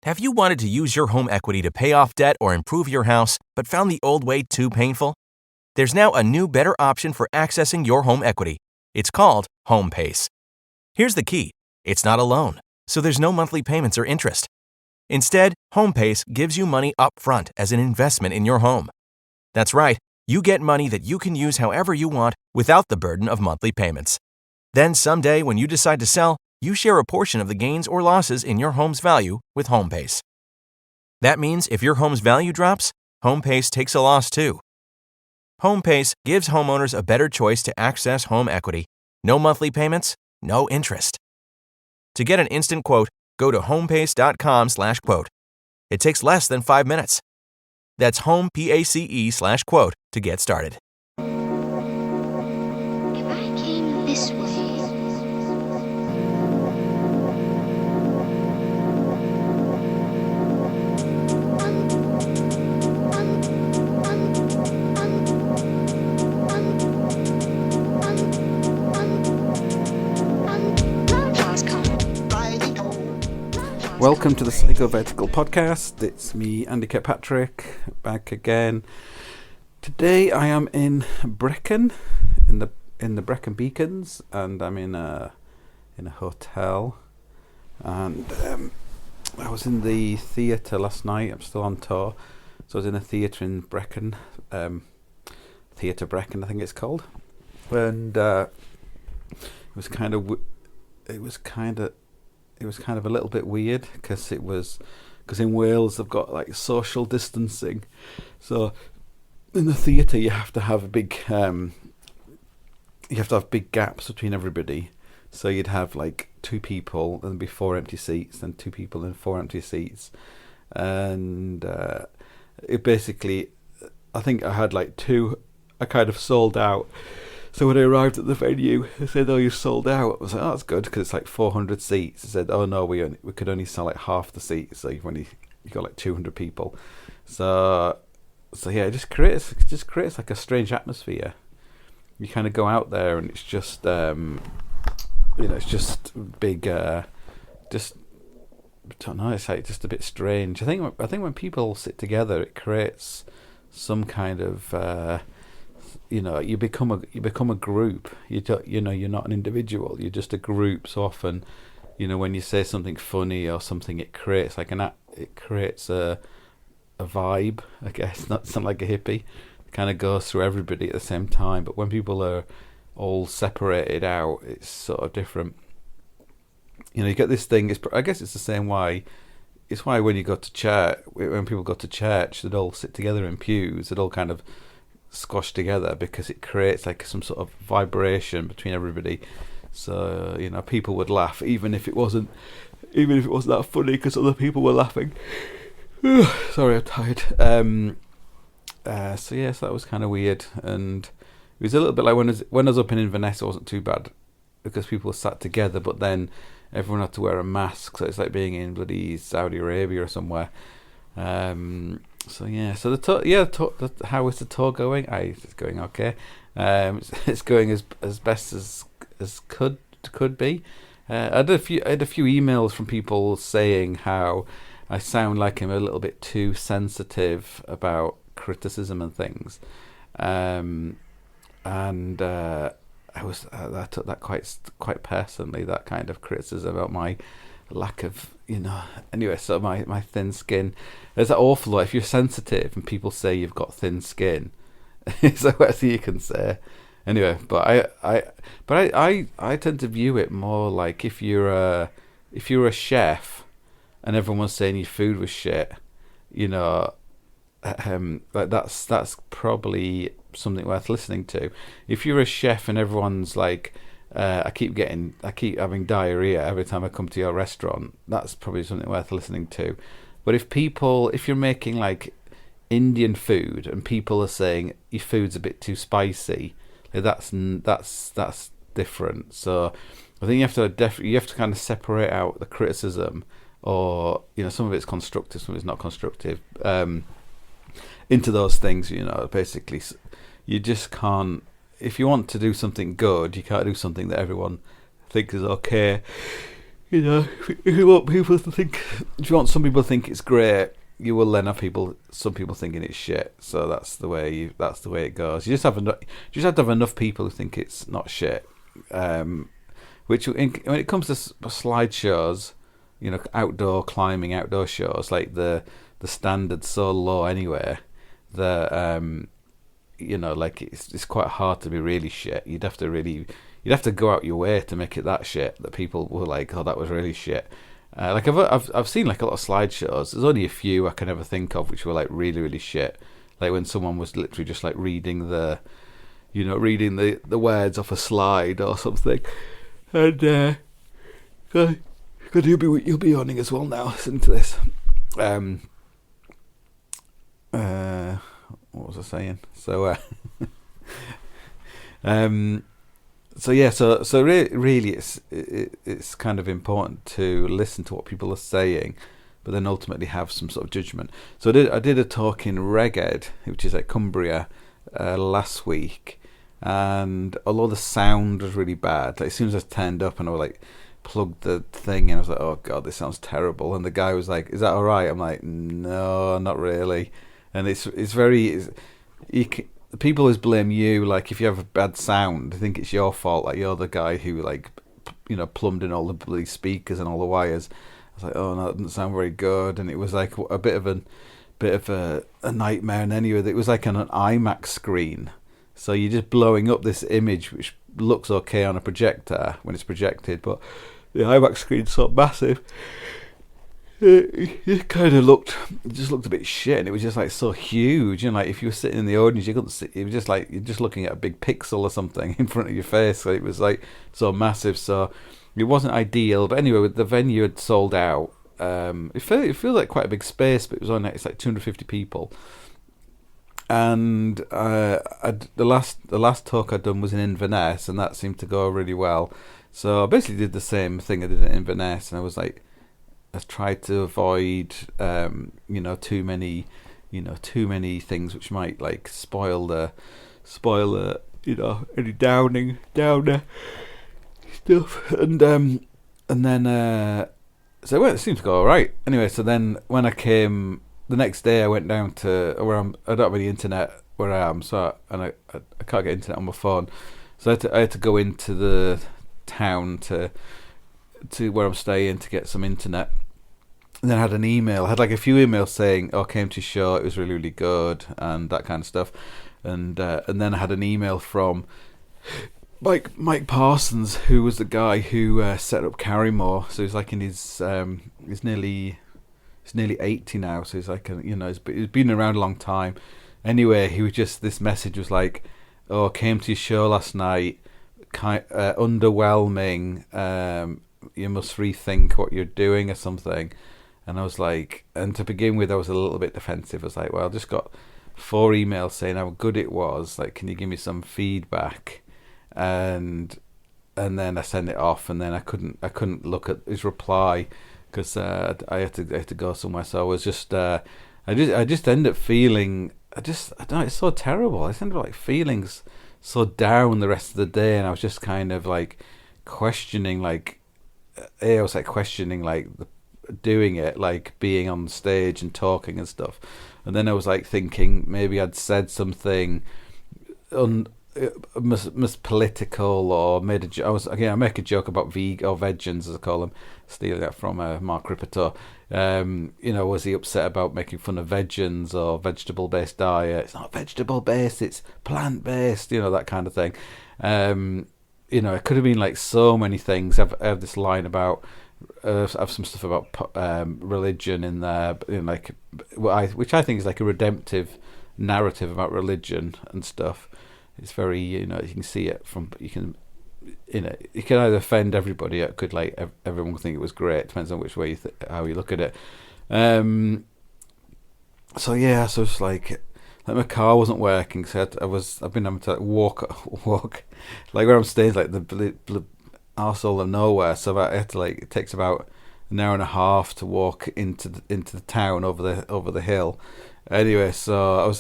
Have you wanted to use your home equity to pay off debt or improve your house, but found the old way too painful? There's now a new, better option for accessing your home equity. It's called HomePace. Here's the key. It's not a loan, so there's no monthly payments or interest. Instead, HomePace gives you money up front as an investment in your home. That's right, you get money that you can use however you want without the burden of monthly payments. Then someday when you decide to sell, you share a portion of the gains or losses in your home's value with HomePace. That means if your home's value drops, HomePace takes a loss too. HomePace gives homeowners a better choice to access home equity. No monthly payments, no interest. To get an instant quote, go to homepace.com/quote. It takes less than 5 minutes. That's homepace/quote to get started. If I came this way. Welcome to the Psychovertical podcast. It's me, Andy Kirkpatrick, back again. Today I am in Brecon, in the Brecon Beacons, and I'm in a hotel. And I was in the theatre last night. I'm still on tour, so I was in a theatre in Brecon, Theatre Brecon, I think it's called. And it was kind of a little bit weird because in Wales they've got like social distancing, so in the theatre you have to have big gaps between everybody. So you'd have like 2 people, then be 4 empty seats, then 2 people, then 4 empty seats, and it basically, I think I had like 2. I kind of sold out. So when I arrived at the venue, they said, "Oh, you sold out." I was like, "Oh, that's good," because it's like 400 seats. They said, "Oh no, we could only sell like half the seats, so you got like 200 people." So yeah, it just creates like a strange atmosphere. You kind of go out there and it's just it's just big, just I don't know. It's like just a bit strange. I think when people sit together, it creates some kind of. You become a group. You're not an individual. You're just a group. So often, when you say something funny or something, it creates like a vibe. I guess not like a hippie. It kind of goes through everybody at the same time. But when people are all separated out, it's sort of different. You get this thing. I guess it's the same way. It's why when you go to church, when people go to church, they'd all sit together in pews. They'd all kind of squashed together because it creates like some sort of vibration between everybody. So people would laugh even if it wasn't that funny because other people were laughing. Sorry, I'm tired. So that was kind of weird, and it was a little bit like when I was up in Inverness. It wasn't too bad because people sat together, but then everyone had to wear a mask, so it's like being in bloody Saudi Arabia or somewhere. So the tour, how is the tour going? It's going okay. It's going as best as could be. I had a few emails from people saying how I sound like I'm a little bit too sensitive about criticism and things, and I took that quite personally, that kind of criticism about my lack of anyway, so my thin skin. There's that awful lot. If you're sensitive and people say you've got thin skin, it's the worst thing you can say. Anyway, but I tend to view it more like if you're a chef and everyone's saying your food was shit, like that's probably something worth listening to. If you're a chef and everyone's like, I keep having diarrhea every time I come to your restaurant, that's probably something worth listening to. But if you're making like Indian food and people are saying your food's a bit too spicy, like that's different. So I think you have to kind of separate out the criticism, or some of it's constructive, some of it's not constructive, into those things. Basically, you just can't. If you want to do something good, you can't do something that everyone thinks is okay. You know, if you want people to think, if you want some people to think it's great, you will then have some people thinking it's shit. So that's the way it goes. You just have to have enough people who think it's not shit. When it comes to slideshows, you know, outdoor climbing, outdoor shows, like the standard's so low anyway that you know, like it's quite hard to be really shit. You'd have to go out your way to make it that shit that people were like, oh, that was really shit. Like I've seen like a lot of slideshows. There's only a few I can ever think of which were like really, really shit. Like when someone was literally just like reading the words off a slide or something. And you'll be yawning as well now. Listen to this. What was I saying? So so really it's kind of important to listen to what people are saying, but then ultimately have some sort of judgment. So I did a talk in Reged, which is like Cumbria, last week, and although the sound was really bad, like as soon as I turned up and I was like plugged the thing in, I was like, oh god, this sounds terrible. And the guy was like, is that alright? I'm like, no, not really. And people always blame you, like if you have a bad sound, they think it's your fault, like you're the guy who like, you know, plumbed in all the bloody speakers and all the wires. I was like, oh no, that doesn't sound very good. And it was like a bit of a nightmare. And anyway, it was like on an IMAX screen, so you're just blowing up this image which looks okay on a projector when it's projected, but the IMAX screen's so massive. It just looked a bit shit, and it was just like so huge. You know, like if you were sitting in the audience, you couldn't see. It was just like you're just looking at a big pixel or something in front of your face. So it was like so massive. So it wasn't ideal. But anyway, the venue had sold out. It feels like quite a big space, but it's like 250 people. And the last talk I'd done was in Inverness, and that seemed to go really well. So I basically did the same thing I did in Inverness, and I was like, I tried to avoid, too many things which might like spoil the, any downer stuff, and then so it seemed to go all right. Anyway, so then when I came the next day, I went down to where I don't have any internet where I am, I can't get internet on my phone, so I had to go into the town to where I'm staying to get some internet. And then I had an email. I had like a few emails saying, "Oh, I came to your show. It was really, really good," and that kind of stuff. And then I had an email from Mike Parsons, who was the guy who set up Carrymore. So he's like in his he's nearly 80 now. So he's like he's been around a long time. Anyway, this message was like, "Oh, I came to your show last night. Underwhelming. You must rethink what you're doing or something." And I was like, and to begin with, I was a little bit defensive. I was like, well, I just got 4 emails saying how good it was. Like, can you give me some feedback? And then I sent it off, and then I couldn't look at his reply because I had to go somewhere. So I was just I just ended up feeling I don't know, it's so terrible. I ended up like feeling so down the rest of the day, and I was just kind of like questioning doing it, like being on stage and talking and stuff. And then I was like thinking maybe I'd said something mis political, or made a joke. I make a joke about vegans, as I call them, stealing that from Mark Ripperto. Was he upset about making fun of vegans or vegetable based diet? It's not vegetable based, it's plant based, that kind of thing. It could have been like so many things. I have this line about I have some stuff about religion in there, which I think is like a redemptive narrative about religion and stuff. It's very, you can see it from, you can either offend everybody, or it could like everyone will think it was great. Depends on which way how you look at it. So it's like my car wasn't working, so I've been having to walk, like where I'm staying, like the arsehole of nowhere. So I had to it takes about an hour and a half to walk into the town over the hill. Anyway, so I was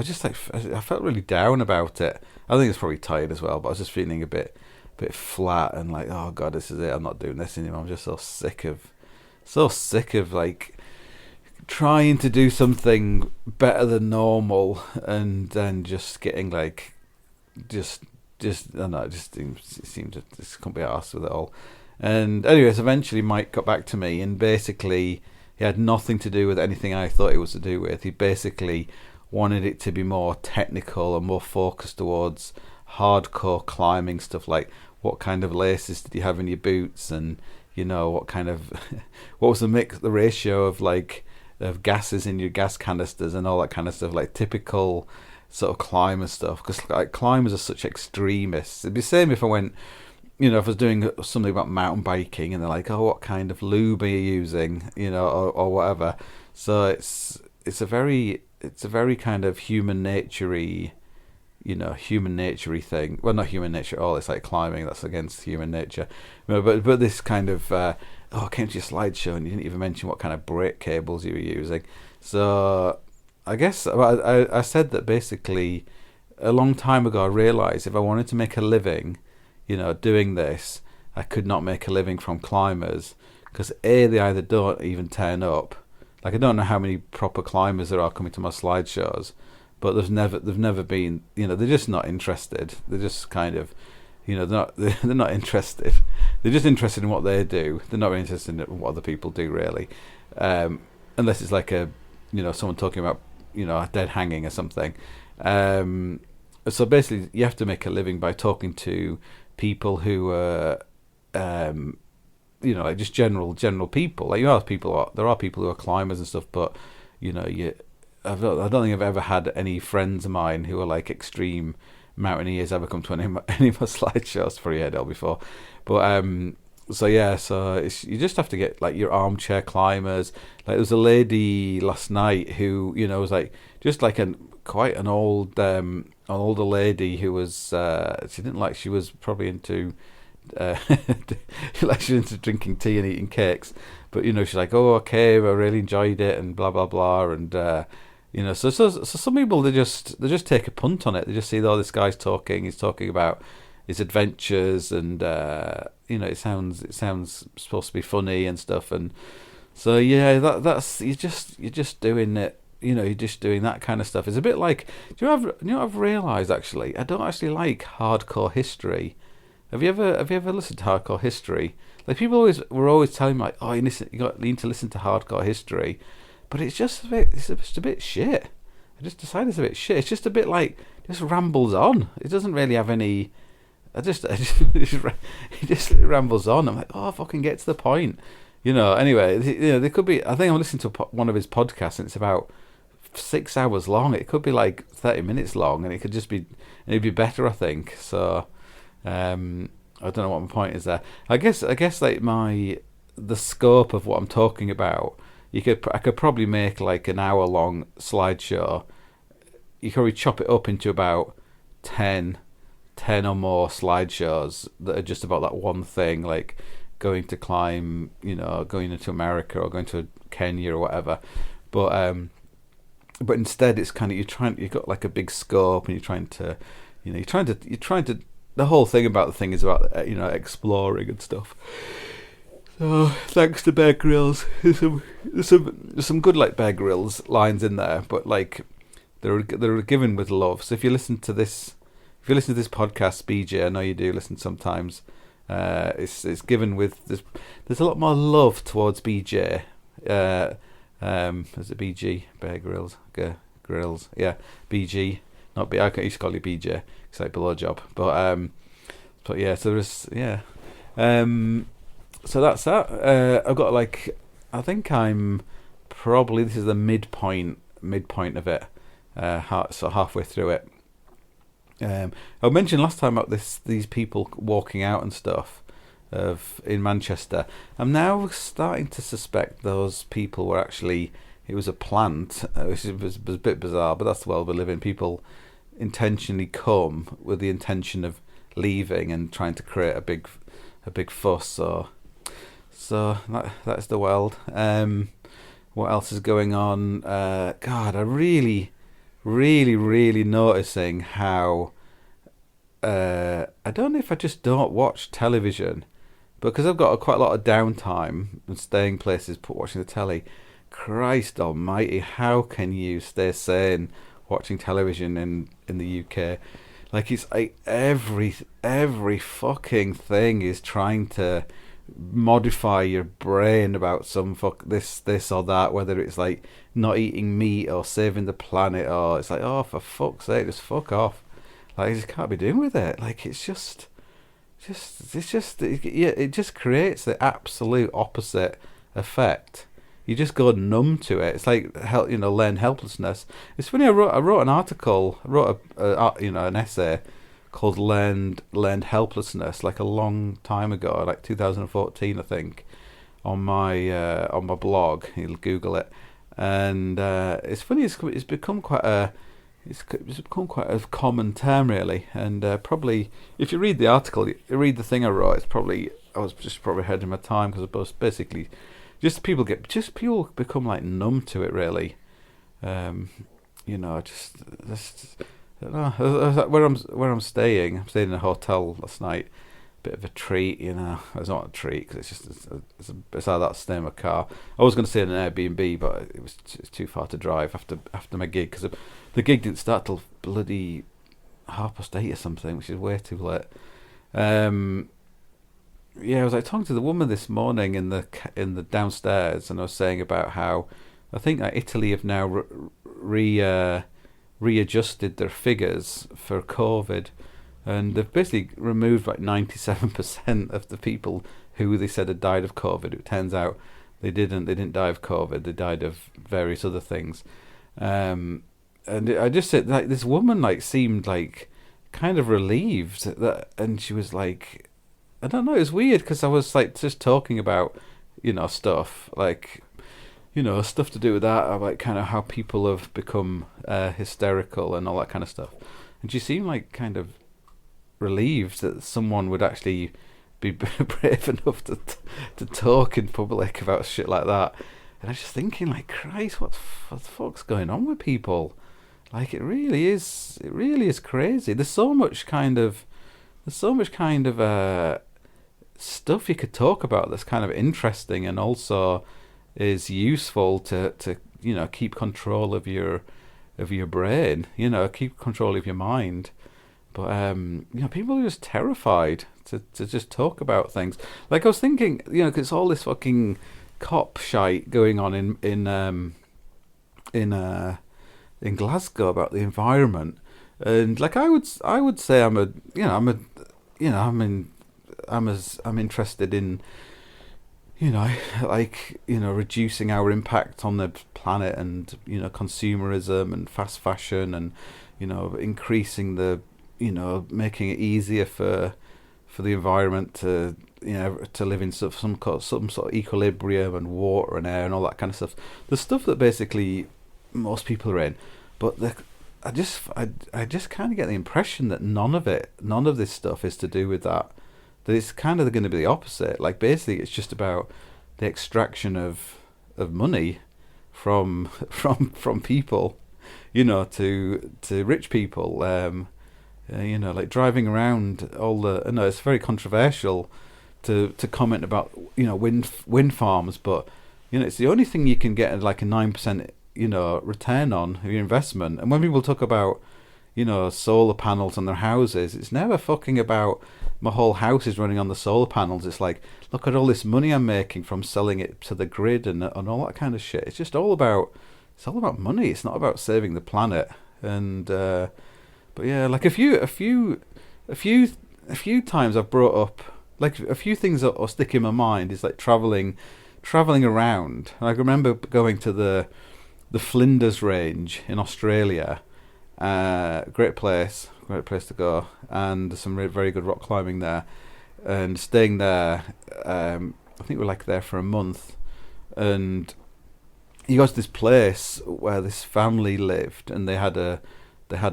just like I felt really down about it. I think it's probably tired as well, but I was just feeling a bit bit flat and like, oh god, this is it. I'm not doing this anymore. I'm just so sick of like trying to do something better than normal and then just getting like just I don't know, it just seemed to just couldn't be arsed with it all. And anyways, eventually Mike got back to me, and basically he had nothing to do with anything I thought it was to do with. He basically wanted it to be more technical and more focused towards hardcore climbing stuff, like what kind of laces did you have in your boots, and what kind of what was the ratio of like of gases in your gas canisters and all that kind of stuff, like typical sort of climber stuff, because like climbers are such extremists. It'd be the same if I went, if I was doing something about mountain biking and they're like, oh, what kind of lube are you using, or whatever. So it's a very kind of human nature-y thing. Well, not human nature at all. It's like climbing. That's against human nature. But this kind of I came to your slideshow and you didn't even mention what kind of brake cables you were using. So I guess I said that basically a long time ago I realised if I wanted to make a living, doing this, I could not make a living from climbers, because they either don't even turn up. Like, I don't know how many proper climbers there are coming to my slideshows, but they've never been, they're just not interested. They're just kind of, they're not interested. They're just interested in what they do. They're not really interested in what other people do, really, unless it's like someone talking about a dead hanging or something. So basically, you have to make a living by talking to people who are, like just general people. Like there are people who are climbers and stuff, but I don't think I've ever had any friends of mine who are like extreme mountaineers ever come to any of my slideshows for EADL before. But so you just have to get like your armchair climbers. Like there was a lady last night who was like just like quite an older lady who was she was probably into like she's into drinking tea and eating cakes, but she's like, oh okay, I really enjoyed it and blah blah blah, and so some people they just take a punt on it. They just see, oh, this guy's he's talking about his adventures, and it sounds supposed to be funny and stuff, and so that's you're just doing it. You're just doing that kind of stuff. It's a bit like, do you know what I've realised actually? I don't actually like hardcore history. Have you ever listened to hardcore history? Like people were always telling me like, oh, you need to listen to hardcore history, but it's just a bit shit. I just decided it's a bit shit. It's just a bit like, just rambles on. It doesn't really have any. It just rambles on. I'm like, oh, fucking get to the point. Anyway, there could be. I think I'm listening to one of his podcasts, and it's about 6 hours long. It could be like 30 minutes long, and it could just be. It'd be better, I think. So, I don't know what my point is there. I guess like the scope of what I'm talking about. I could probably make like an hour long slideshow. You could probably chop it up into about 10 or more slideshows that are just about that one thing, like going to climb, going into America or going to Kenya or whatever. But instead it's kind of you've got like a big scope, and you're trying to the whole thing about the thing is about exploring and stuff. So thanks to Bear Grylls, there's some good like Bear Grylls lines in there, but like they're given with love. So if you listen to this podcast, BJ, I know you do listen sometimes. It's given with there's a lot more love towards BJ. Is it BG? Bear Grylls, Grylls, yeah, BG, not B. I used to call you BJ. It's like below job, but yeah. So there's so that's that. I've got like, I think I'm probably, this is the midpoint of it. So halfway through it. I mentioned last time about these people walking out and stuff in Manchester. I'm now starting to suspect those people were actually, it was a plant, which was a bit bizarre, but that's the world we live in. People intentionally come with the intention of leaving and trying to create a big fuss. So that's the world. What else is going on? God, I really noticing how I don't know if I just don't watch television, because I've got quite a lot of downtime and staying places, watching the telly. Christ Almighty, how can you stay sane watching television in the UK? Like, it's like every fucking thing is trying to modify your brain about some this or that, whether it's like not eating meat or saving the planet, or it's like, oh, for fuck's sake, just fuck off. Like, I just can't be doing with it. Like, it just creates the absolute opposite effect. You just go numb to it. It's like, learn helplessness. It's funny. I wrote an article. I wrote an essay called "Learned Helplessness" like a long time ago, like 2014, I think, on my blog. You'll Google it, and it's funny. It's become quite a common term, really. And probably, if you read the article, you read the thing I wrote, I was just probably ahead of my time, because I was basically people become like numb to it, really. Just I don't know. Where I'm staying. I'm staying in a hotel last night. Bit of a treat, It's not a treat, because it's how that's staying in my car. I was going to stay in an Airbnb, but it's too far to drive after my gig, because the gig didn't start till bloody 8:30 or something, which is way too late. I was like talking to the woman this morning in the downstairs, and I was saying about how I think that Italy have now readjusted their figures for COVID, and they've basically removed like 97% of the people who they said had died of COVID. It turns out they didn't die of COVID. They died of various other things. And I just said, like, this woman like seemed like kind of relieved that, and she was like, I don't know, it was weird, because I was like just talking about, stuff like, stuff to do with that, like kind of how people have become hysterical and all that kind of stuff. And she seemed like kind of relieved that someone would actually be brave enough to talk in public about shit like that. And I was just thinking, like, Christ, what the fuck's going on with people? Like, it really is crazy. There's so much kind of stuff you could talk about that's kind of interesting, and also is useful to keep control of your brain, keep control of your mind. But people are just terrified to just talk about things. Like, I was thinking, because it's all this fucking cop shite going on in Glasgow about the environment, and like I would say I'm interested in reducing our impact on the planet, and consumerism and fast fashion, and increasing the making it easier for the environment to live in some sort of equilibrium, and water and air and all that kind of stuff. The stuff that basically most people are in, but I just kind of get the impression that none of this stuff is to do with that. That it's kind of going to be the opposite. Like, basically, it's just about the extraction of money from people, to rich people. Like driving around all the. I know it's very controversial to comment about wind farms, but it's the only thing you can get like a 9% return on your investment. And when people talk about solar panels on their houses, it's never fucking about my whole house is running on the solar panels. It's like, look at all this money I'm making from selling it to the grid and all that kind of shit. It's just all about money. It's not about saving the planet. And but yeah, like a few times I've brought up, like, a few things that will stick in my mind is like traveling around. And I remember going to the Flinders Range in Australia. Great place to go, and there's some very good rock climbing there, and staying there. I think we're like there for a month, and you go to this place where this family lived, and they had a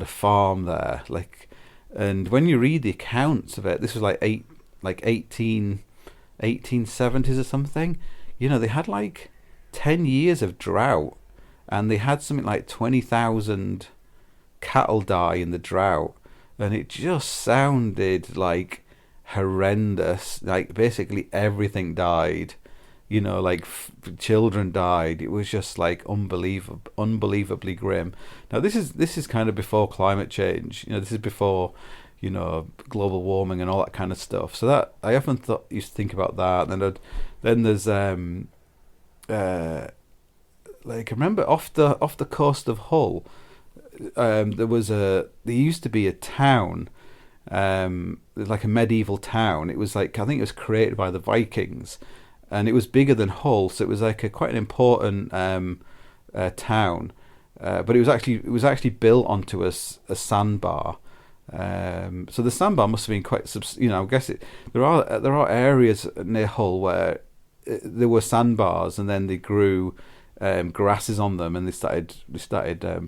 farm there, like, and when you read the accounts of it, this was like 1870s or something. They had like 10 years of drought, and they had something like 20,000 cattle die in the drought, and it just sounded like horrendous. Like basically everything died. Like children died. It was just like unbelievably grim. Now this is kind of before climate change. This is before, global warming and all that kind of stuff. So that I often used to think about that. Then there's like I remember off the coast of Hull, there used to be a town, like a medieval town. It was like, I think it was created by the Vikings. And it was bigger than Hull, so it was like quite an important town. But it was actually built onto a sandbar. So the sandbar must have been quite, I guess there are areas near Hull where there were sandbars, and then they grew grasses on them, and they started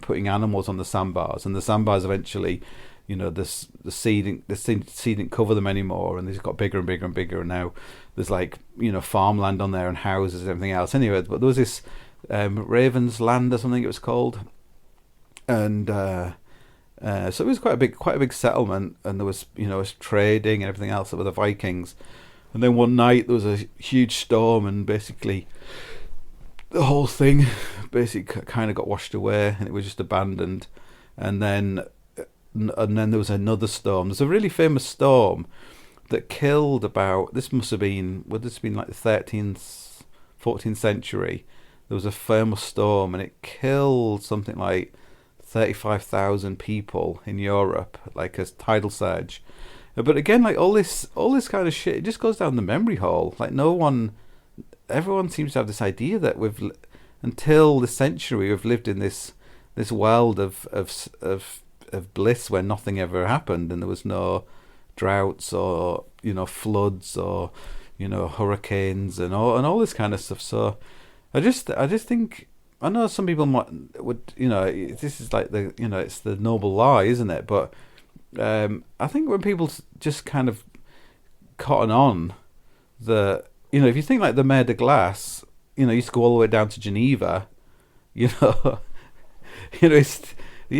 putting animals on the sandbars, and the sandbars eventually, the seed didn't cover them anymore, and they just got bigger and bigger and bigger, and now there's like farmland on there and houses and everything else. Anyway, but there was this Ravens Land or something it was called, and so it was quite a big settlement, and there was was trading and everything else with the Vikings. And then one night there was a huge storm, and basically the whole thing basically kind of got washed away, and it was just abandoned. And then there was another storm. There's a really famous storm that killed would this have been like the 13th, 14th century. There was a famous storm, and it killed something like 35,000 people in Europe, like a tidal surge. But again, like all this kind of shit, it just goes down the memory hole. Like everyone seems to have this idea that until this century, we've lived in this world of bliss where nothing ever happened, and there was no droughts or floods or hurricanes and all this kind of stuff. So I just think, I know some people would this is like it's the noble lie, isn't it? But I think when people just kind of cotton on if you think like the Mer de Glace, used to go all the way down to Geneva, it's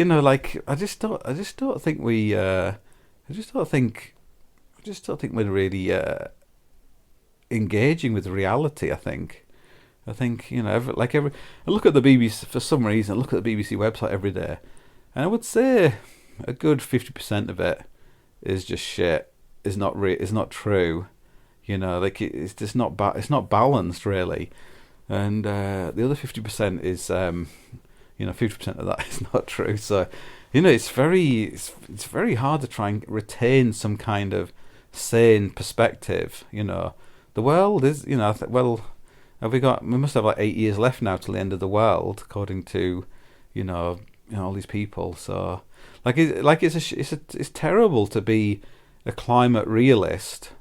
like I just don't think we're really engaging with reality. I think I look at the BBC for some reason. I look at the BBC website every day, and I would say a good 50% of it is just shit. Is not true. Like it's just not it's not balanced really, and the other 50% is 50% of that is not true. So it's very hard to try and retain some kind of sane perspective. The world is we must have like 8 years left now till the end of the world, according to all these people. So it's terrible to be a climate realist,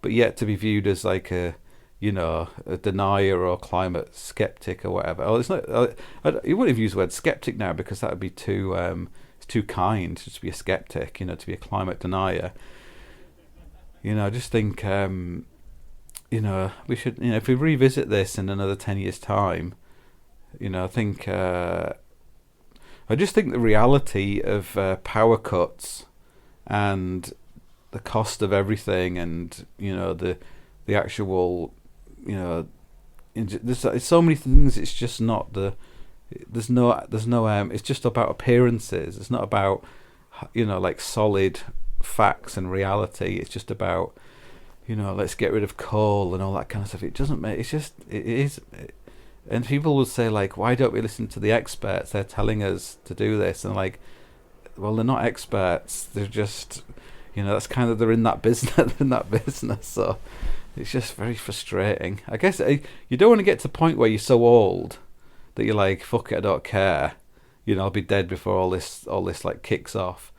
but yet to be viewed as like a denier or climate skeptic or whatever. Oh, it's not. You wouldn't have used the word skeptic now, because that would be too it's too kind to be a skeptic. To be a climate denier. I just think we should. If we revisit this in another 10 years' time, I think. I just think the reality of power cuts and the cost of everything, and the actual there's so many things. It's just not there's no it's just about appearances. It's not about like solid facts and reality. It's just about let's get rid of coal and all that kind of stuff. It doesn't make it is. And people will say, like, why don't we listen to the experts? They're telling us to do this. And like, well, they're not experts. They're just, that's kind of, they're in that business. So it's just very frustrating. I guess you don't want to get to the point where you're so old that you're like, fuck it, I don't care. I'll be dead before all this like kicks off.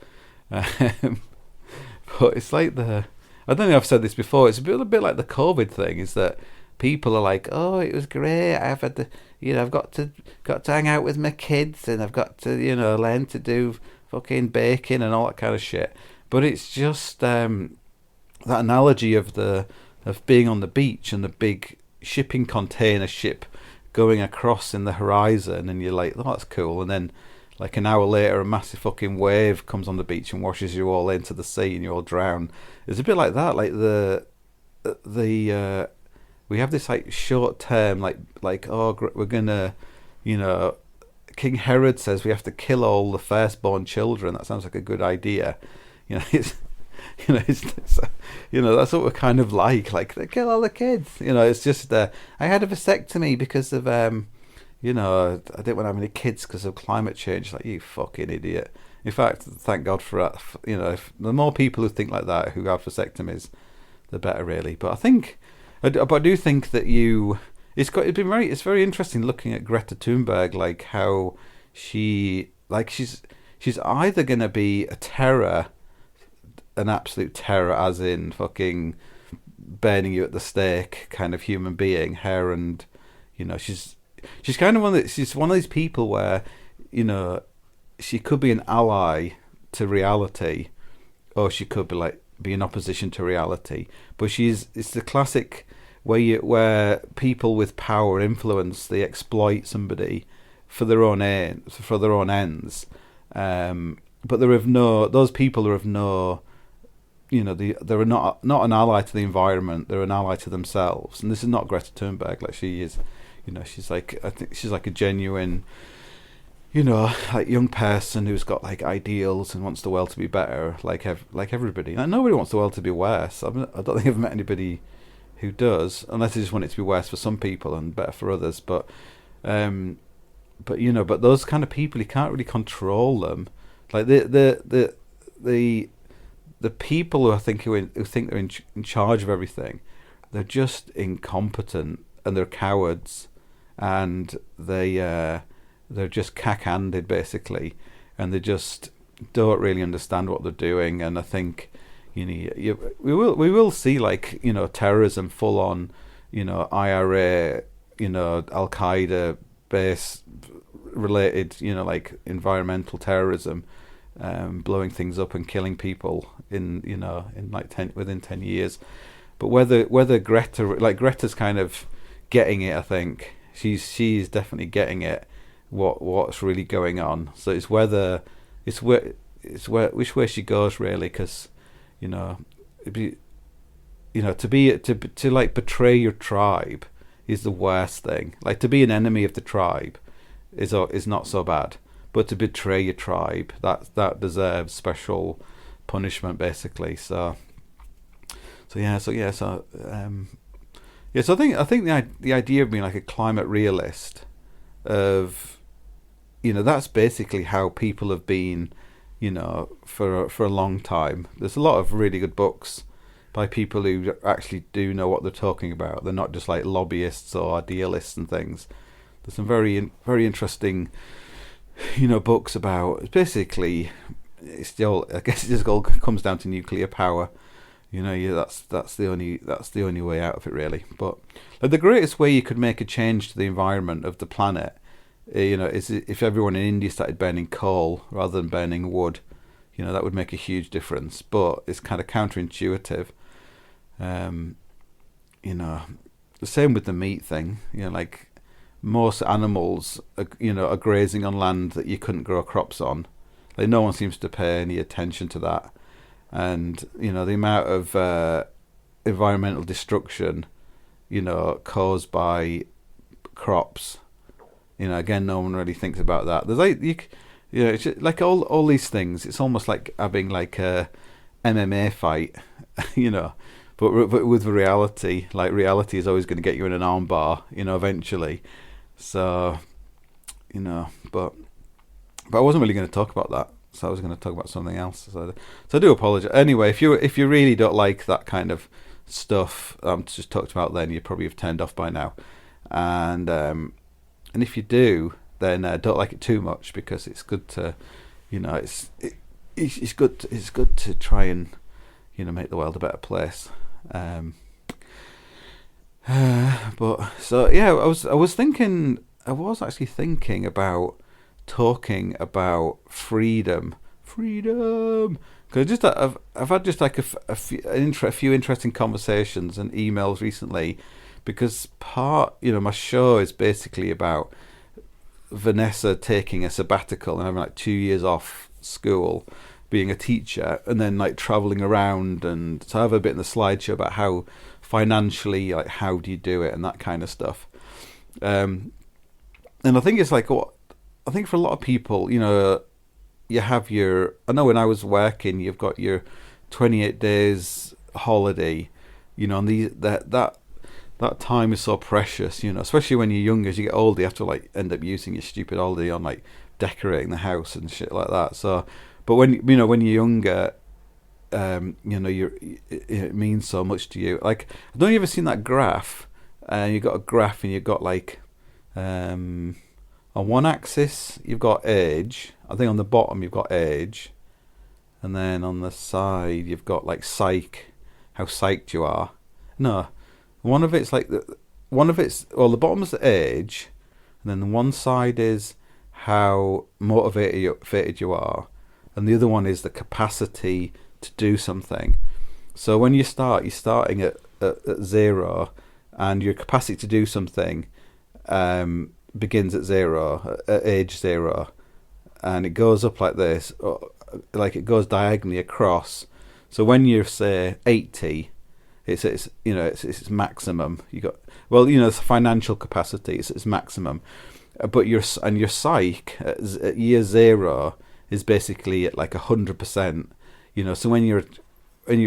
But it's like I don't know if I've said this before. It's a bit like the COVID thing. Is that people are like, oh, it was great. I've had I've got to hang out with my kids, and I've got to, learn to do fucking baking and all that kind of shit. But it's just that analogy of being on the beach and the big shipping container ship going across in the horizon, and you're like, oh, that's cool. And then like an hour later a massive fucking wave comes on the beach and washes you all into the sea and you all drown. It's a bit like that, like the we have this like short term, like we're gonna, King Herod says we have to kill all the firstborn children. That sounds like a good idea. It's that's what we're kind of like they kill all the kids. It's just I had a vasectomy because of I didn't want to have any kids because of climate change. Like, you fucking idiot. In fact, thank God for that. If the more people who think like that, who have vasectomies, the better, really. But I do think that it's very interesting looking at Greta Thunberg, like how she's either going to be a terror, an absolute terror, as in fucking burning you at the stake kind of human being, her, and she's kind of she's one of these people where she could be an ally to reality, or she could be in opposition to reality. But it's the classic where people with power and influence, they exploit somebody for their own ends. But those people are of no, they're not an ally to the environment. They're an ally to themselves. And this is not Greta Thunberg. Like, she is, she's like, I think she's like a genuine, like young person who's got like ideals and wants the world to be better, like everybody. Like, nobody wants the world to be worse. I don't think I've met anybody who does, unless they just want it to be worse for some people and better for others. But those kind of people, you can't really control them. Like the people who think they're in charge of everything, they're just incompetent and they're cowards, and they're just cack-handed basically, and they just don't really understand what they're doing. And I think we will see terrorism full on, IRA, Al Qaeda base related, like environmental terrorism, blowing things up and killing people within 10 years. But whether Greta's kind of getting it, I think she's definitely getting it, what's really going on. So it's which way she goes, really, because to betray your tribe is the worst thing. Like, to be an enemy of the tribe is not so bad, but to betray your tribe, that deserves special punishment, basically. So I think the idea of being like a climate realist, of that's basically how people have been, for a long time. There's a lot of really good books by people who actually do know what they're talking about. They're not just like lobbyists or idealists and things. There's some very, very interesting, books about, basically, I guess it just all comes down to nuclear power. That's the only way out of it, really. But the greatest way you could make a change to the environment of the planet, is if everyone in India started burning coal rather than burning wood. That would make a huge difference. But it's kind of counterintuitive. The same with the meat thing. Like, most animals are grazing on land that you couldn't grow crops on. Like, no one seems to pay any attention to that. And the amount of environmental destruction caused by crops, again, no one really thinks about that. There's it's just, like, all these things, it's almost like having like a MMA fight, but with reality. Like, reality is always going to get you in an arm bar, eventually. So, but I wasn't really going to talk about that. So I was going to talk about something else. So I do apologize. Anyway, if you really don't like that kind of stuff just talked about, then you probably have turned off by now. And if you do, then don't like it too much, because it's good to, it's good to try and make the world a better place. But so yeah, I was actually thinking about talking about freedom, because I've had just like a few interesting conversations and emails recently, because my show is basically about Vanessa taking a sabbatical and having like 2 years off school, being a teacher, and then like traveling around. And so I have a bit in the slideshow about how financially, like, how do you do it and that kind of stuff. And I think it's like, I think for a lot of people, you know, you have your, I know when I was working, you've got your 28 days holiday, you know, and that time is so precious, you know, especially when you're younger. As you get older, you have to like end up using your stupid holiday on like decorating the house and shit like that. So, but when, you know, when you're younger, you know, it means so much to you. Like, I don't you ever seen that graph? You got a graph and you've got like, on one axis you've got age. I think on the bottom you've got age, and then on the side you've got like how psyched you are. No, one of it's like the bottom's the age, and then the one side is how motivated you are, and the other one is the capacity to do something. So when you're starting at 0, and your capacity to do something begins at 0, at age 0, and it goes up like this, like it goes diagonally across. So when you're, say, 80, it's you know, it's maximum. You got, well, you know, it's financial capacity, it's maximum, but your psyche at year 0 is basically at like 100%. You know, so when you're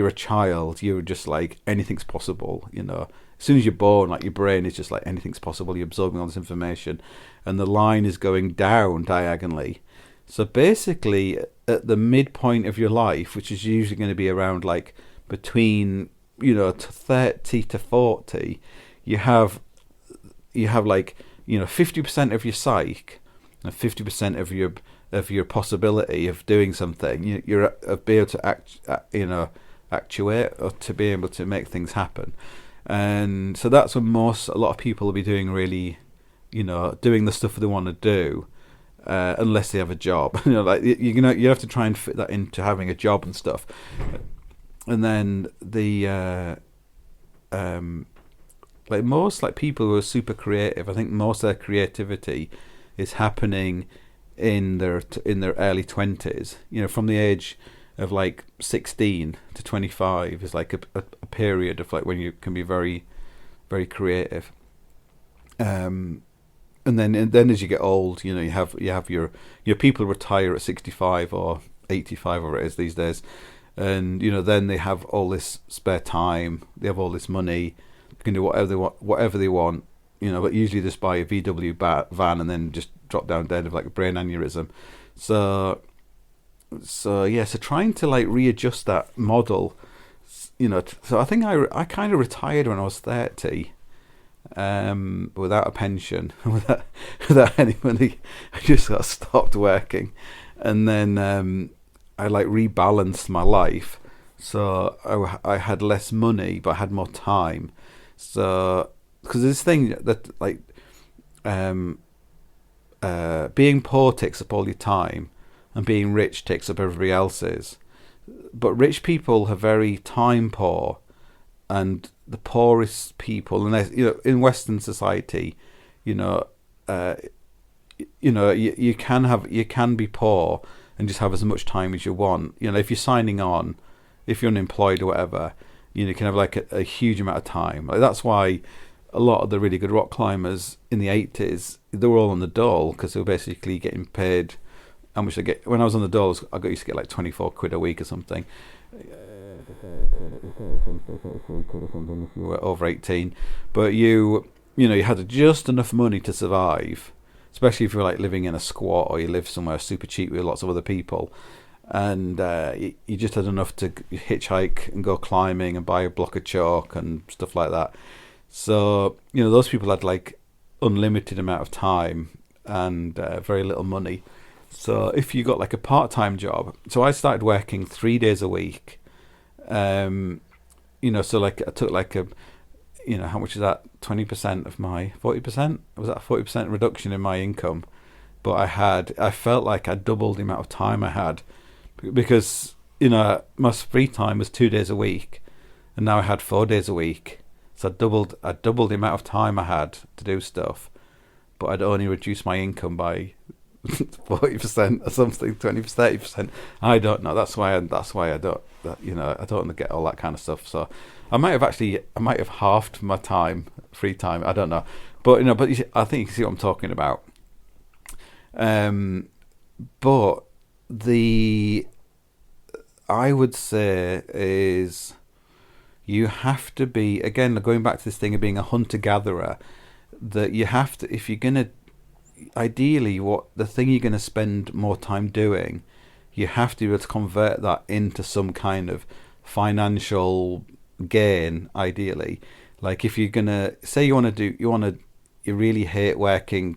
a child, you're just like, anything's possible. You know, as soon as you're born, like, your brain is just like, anything's possible. You're absorbing all this information, and the line is going down diagonally. So basically, at the midpoint of your life, which is usually going to be around like between, you know, 30 to 40, you have like, you know, 50% of your psyche and 50% of your possibility of doing something. You're be able to actuate, or to be able to make things happen. And so that's when a lot of people will be doing really, you know, doing the stuff they want to do, unless they have a job. You know, like, you know, you have to try and fit that into having a job and stuff. And then like most like people who are super creative, I think most of their creativity is happening in their early 20s. You know, from the age of like 16 to 25 is like a period of like when you can be very, very creative. And then as you get old, you know, you have your people retire at 65 or 85, or it is these days, and you know, then they have all this spare time, they have all this money, they can do whatever they want, you know, but usually just buy a VW van and then just drop down dead of like a brain aneurysm. So trying to like readjust that model, you know. So I think I kind of retired when I was 30, without a pension, without any money. I just got stopped working, and then I like rebalanced my life. So I had less money, but I had more time. So because this thing that like being poor takes up all your time, and being rich takes up everybody else's. But rich people are very time poor, and the poorest people, and you know, in Western society, you know, you can be poor and just have as much time as you want. You know, if you're signing on, if you're unemployed or whatever, you know, you can have like a huge amount of time. Like, that's why a lot of the really good rock climbers in the 80s, they were all on the dole, because they were basically getting paid how much they get. When I was on the dole, I used to get like 24 quid a week or something. If you were over 18, but you know, you had just enough money to survive, especially if you're like living in a squat, or you live somewhere super cheap with lots of other people, and you just had enough to hitchhike and go climbing and buy a block of chalk and stuff like that. So, you know, those people had like unlimited amount of time and very little money. So if you got like a part-time job, so I started working 3 days a week. You know, so like I took like a, you know, how much is that? 20% of my 40%? Was that a 40% reduction in my income? But I felt like I doubled the amount of time I had, because, you know, my free time was 2 days a week, and now I had 4 days a week. So I doubled the amount of time I had to do stuff. but I'd only reduce my income by 40% or something, 20%, 30%. I don't know. That's why I don't. I don't want to get all that kind of stuff. So I might have halved my free time. I don't know, but I think you can see what I'm talking about. But I would say is you have to be, again, going back to this thing of being a hunter-gatherer, that you have to, if you're going to, ideally, what the thing you're going to spend more time doing, you have to be able to convert that into some kind of financial gain, ideally. Like if you're going to, say you really hate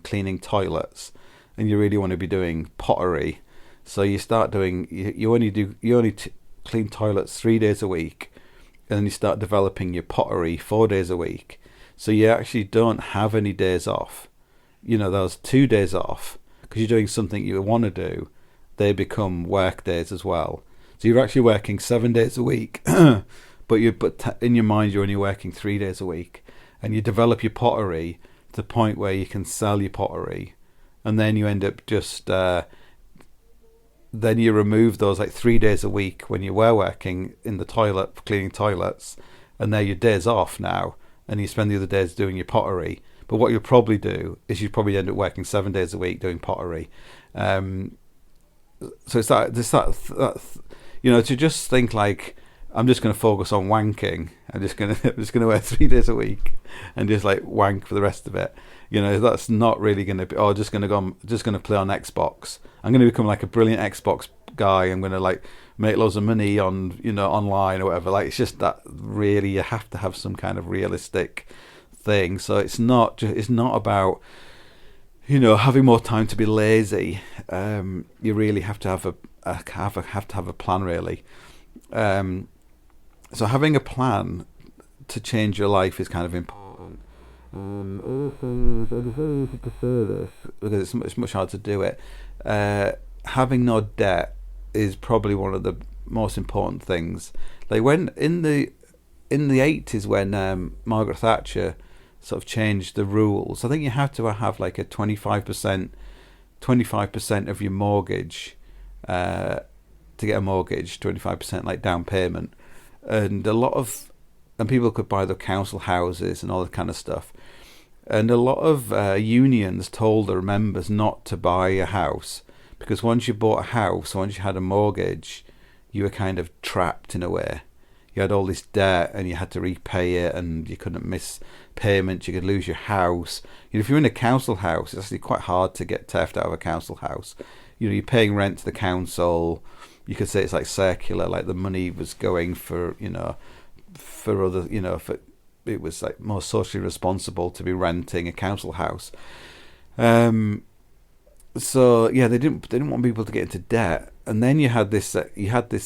cleaning toilets, and you really want to be doing pottery, so you start doing, you only clean toilets 3 days a week, and then you start developing your pottery 4 days a week. So you actually don't have any days off. Those 2 days off, because you're doing something you want to do, they become work days as well. So you're actually working 7 days a week, but in your mind you're only working 3 days a week, and you develop your pottery to the point where you can sell your pottery, and then you end up just then you remove those like 3 days a week when you were working in the toilet, cleaning toilets, and they're your days off now, and you spend the other days doing your pottery. But what you'll probably do is you'd probably end up working 7 days a week doing pottery. So it's that to just think like, I'm just going to focus on wanking. I'm just going to work 3 days a week and just like wank for the rest of it. That's not really going to be. Just going to play on Xbox. I'm going to become like a brilliant Xbox guy. I'm going to like make loads of money on online or whatever. Like, it's just that really you have to have some kind of realistic thing. So it's not about having more time to be lazy. You really have to have a plan, really. So having a plan to change your life is kind of important. Because it's much harder to do it. Having no debt is probably one of the most important things. Like when in the 80s, when Margaret Thatcher sort of changed the rules, I think you have to have like a 25% of your mortgage to get a mortgage, 25% like down payment, and people could buy the council houses and all that kind of stuff. And a lot of unions told their members not to buy a house, because once you bought a house, once you had a mortgage, you were kind of trapped in a way. You had all this debt and you had to repay it, and you couldn't miss payments. You could lose your house. If you're in a council house, it's actually quite hard to get theft out of a council house. You're paying rent to the council. You could say it's like circular, like the money was going for other, it was like more socially responsible to be renting a council house. So yeah, they didn't want people to get into debt. And then you had this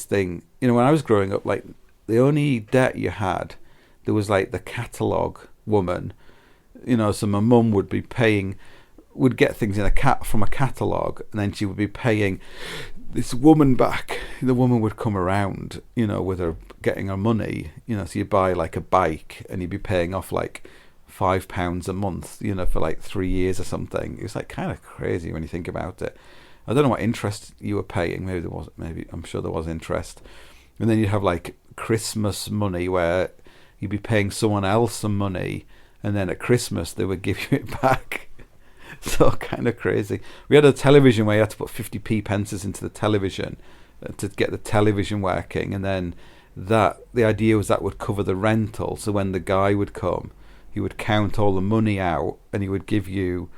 thing, when I was growing up, like the only debt you had, there was like the catalogue woman, so my mum would get things from a catalogue, and then she would be paying this woman back. The woman would come around, with her getting her money, so you buy like a bike and you'd be paying off like £5 a month, for like 3 years or something. It was like kind of crazy when you think about it. I don't know what interest you were paying. Maybe I'm sure there was interest. And then you'd have like Christmas money where you'd be paying someone else some money, and then at Christmas they would give you it back. So kind of crazy. We had a television where you had to put 50p pences into the television to get the television working, and then the idea was that would cover the rental. So when the guy would come, he would count all the money out, and he would give you,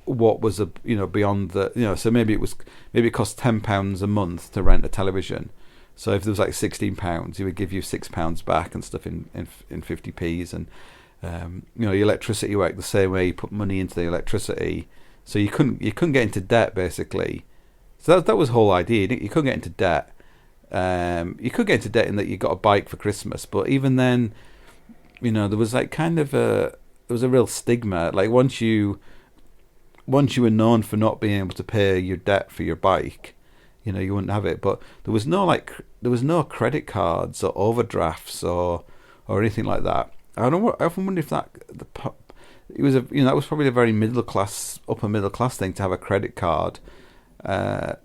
what was beyond the, so maybe it cost £10 a month to rent a television. So if there was like £16, he would give you £6 back and stuff in 50p's. And your electricity worked the same way. You put money into the electricity, so you couldn't get into debt, basically. So that was the whole idea. You couldn't get into debt. You could get into debt in that you got a bike for Christmas, but even then, there was like there was a real stigma. Like once you were known for not being able to pay your debt for your bike, you wouldn't have it. But there was no credit cards or overdrafts or anything like that. I often wonder if it was that was probably a very upper middle class thing to have a credit card. And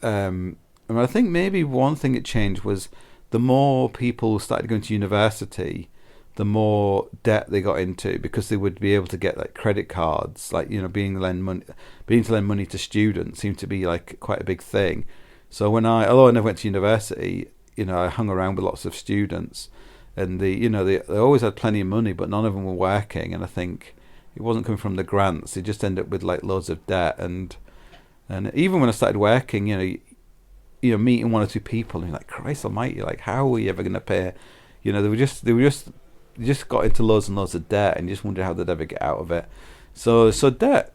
I think maybe one thing that changed was the more people started going to university, the more debt they got into, because they would be able to get like credit cards, like being to lend money to students seemed to be like quite a big thing. So although I never went to university, I hung around with lots of students, and they always had plenty of money, but none of them were working, and I think it wasn't coming from the grants. They just ended up with like loads of debt, and even when I started working, meeting one or two people, and you're like, Christ Almighty, like how are we ever going to pay? They just got into loads and loads of debt, and you just wondered how they'd ever get out of it. So debt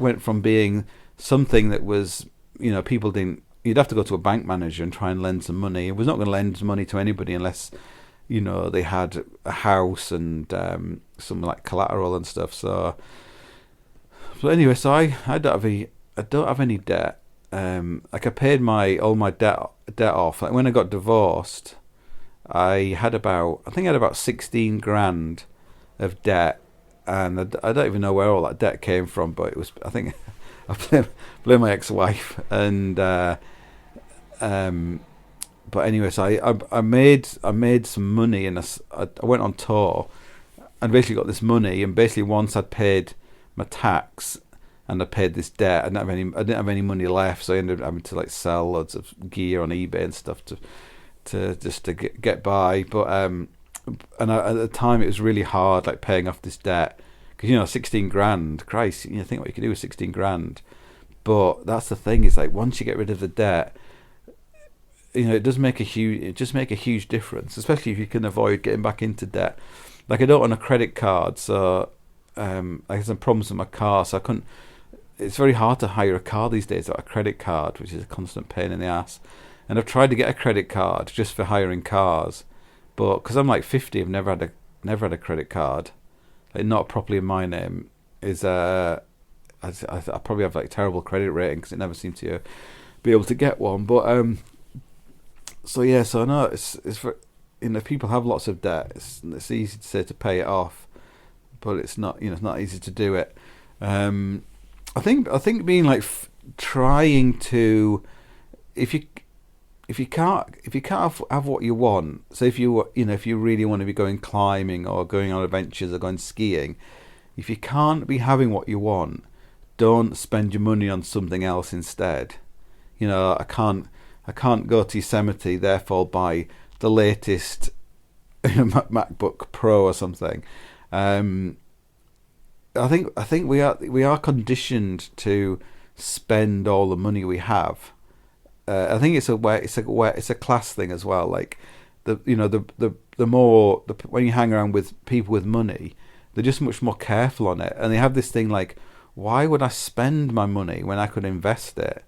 went from being something that was, people didn't. You'd have to go to a bank manager and try and lend some money. It was not going to lend money to anybody unless, they had a house and some like collateral and stuff. So anyway, so I don't have any debt. Like I paid all my debt off. Like when I got divorced, I had about 16 grand of debt, and I don't even know where all that debt came from, but it was, I think, I blame my ex-wife, and but anyway, so I made some money, and I went on tour, and basically got this money, and basically once I'd paid my tax and I paid this debt, I didn't have any money left, so I ended up having to like sell loads of gear on eBay and stuff to get by. But and at the time it was really hard, like paying off this debt, because 16 grand, Christ, think what you can do with 16 grand. But that's the thing, is like once you get rid of the debt, it just make a huge difference, especially if you can avoid getting back into debt. Like I don't own a credit card, so I had some problems with my car, so I couldn't. It's very hard to hire a car these days without a credit card, which is a constant pain in the ass. And I've tried to get a credit card just for hiring cars, but because I'm like 50, I've never had a credit card, like not properly in my name. I probably have like terrible credit rating because it never seemed to be able to get one. But so I know it's for, people have lots of debt. It's easy to say to pay it off, but it's not it's not easy to do it. I think being like trying to, if you can't have what you want, so if you really want to be going climbing or going on adventures or going skiing, if you can't be having what you want, don't spend your money on something else instead. I can't go to Yosemite, therefore buy the latest MacBook Pro or something. I think we are conditioned to spend all the money we have. I think it's a class thing as well. Like the more when you hang around with people with money, they're just much more careful on it, and they have this thing like, why would I spend my money when I could invest it?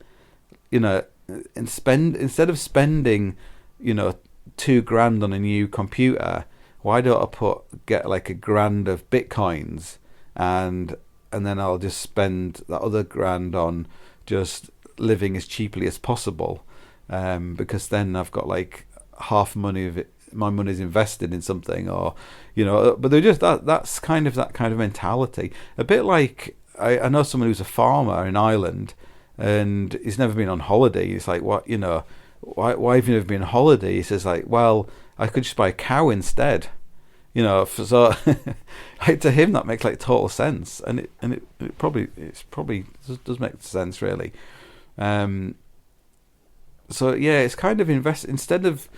Instead of spending, $2 grand on a new computer, why don't I get like $1 grand of bitcoins, and then I'll just spend that other grand on just living as cheaply as possible, because then I've got like half money of it, my money's invested in something, or but they're just that's kind of mentality. A bit like I know someone who's a farmer in Ireland, and he's never been on holiday. He's like, what, why have you never been on holiday? He says like, well, I could just buy a cow instead. So to him that makes like total sense, and it probably does make sense really. So yeah, it's kind of instead of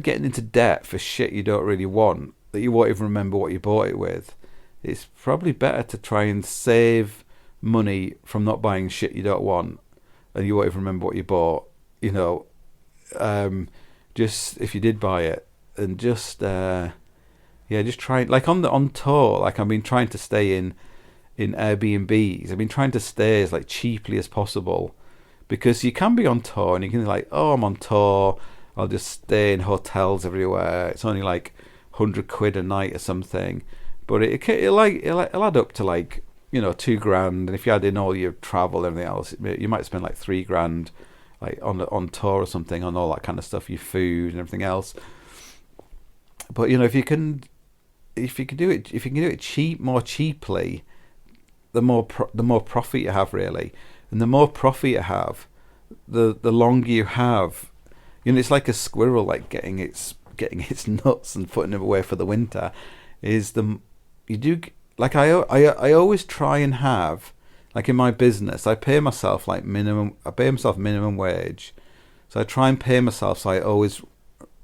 getting into debt for shit you don't really want, that you won't even remember what you bought it with. It's probably better to try and save money from not buying shit you don't want, and you won't even remember what you bought. Just if you did buy it, and just just try, like on tour. Like I've been trying to stay in Airbnbs. I've been trying to stay as like cheaply as possible, because you can be on tour and you can be like, oh, I'm on tour, I'll just stay in hotels everywhere. It's only like £100 a night or something, but it'll add up to like $2 grand, and if you add in all your travel and everything else, you might spend like $3 grand, like on tour or something, on all that kind of stuff, your food and everything else. But if you can, if you can do it more cheaply, the more profit you have, really. And the more profit you have, the longer you have. It's like a squirrel, like getting its nuts and putting them away for the winter. I always try and have, like in my business, I pay myself minimum wage. So I try and pay myself so I always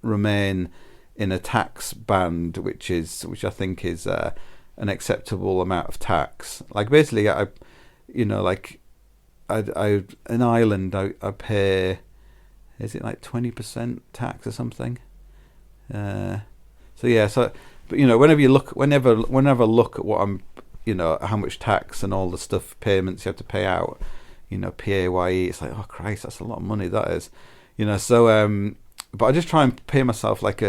remain in a tax band, which I think is an acceptable amount of tax. Like basically, in Ireland, I pay, is it like 20% tax or something? But whenever I look at what I'm, how much tax and all the stuff, payments you have to pay out, PAYE, it's like, oh Christ, that's a lot of money, that is, but I just try and pay myself like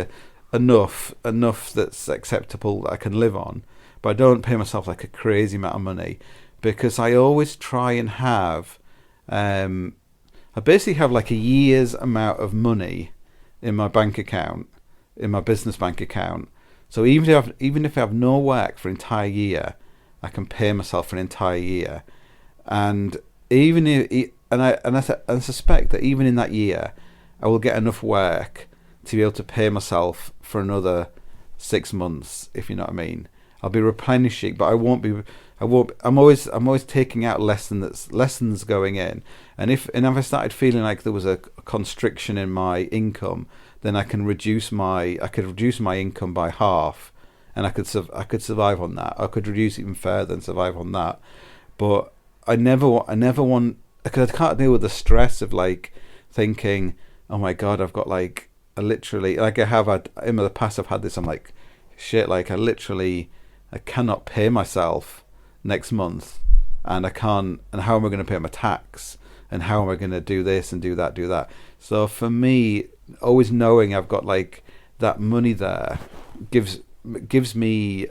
enough that's acceptable that I can live on, but I don't pay myself like a crazy amount of money, because I always try and have, I basically have like a year's amount of money in my bank account, in my business bank account. So even if I have no work for an entire year, I can pay myself for an entire year, and I suspect that even in that year, I will get enough work to be able to pay myself for another 6 months, if you know what I mean. I'll be replenishing, but I won't. I'm always taking out lessons going in, and if I started feeling like there was a constriction in my income, then I could reduce my income by half, and I could survive on that. I could reduce it even further and survive on that. But I never want, because I can't deal with the stress of like thinking, oh my God, I've got like, I literally, like I have had in the past, I've had this, I'm like, shit, like I cannot pay myself next month, and how am I going to pay my tax, and how am I going to do this and do that. So for me, always knowing I've got like that money there gives me,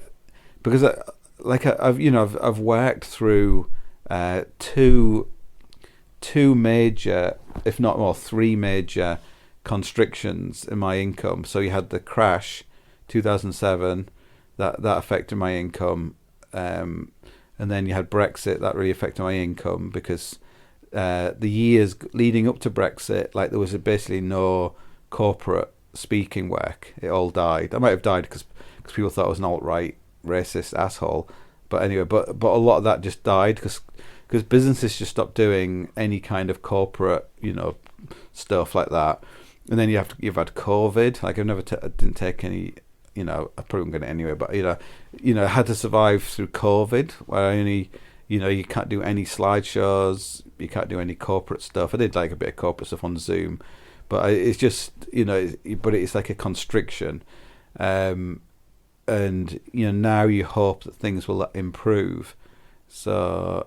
because I've worked through two major, if not more, three major constrictions in my income. So you had the crash 2007 that affected my income, and then you had Brexit that really affected my income, because the years leading up to Brexit, like there was basically no corporate speaking work. It all died. I might have died because people thought I was an alt-right racist asshole, but anyway, but a lot of that just died because businesses just stopped doing any kind of corporate stuff like that. And then you've had COVID. Like I didn't take any, I probably wouldn't get it anyway, but I had to survive through COVID, where I only, you can't do any slideshows, you can't do any corporate stuff. I did like a bit of corporate stuff on Zoom, but it's just, but it's like a constriction. And now you hope that things will improve. So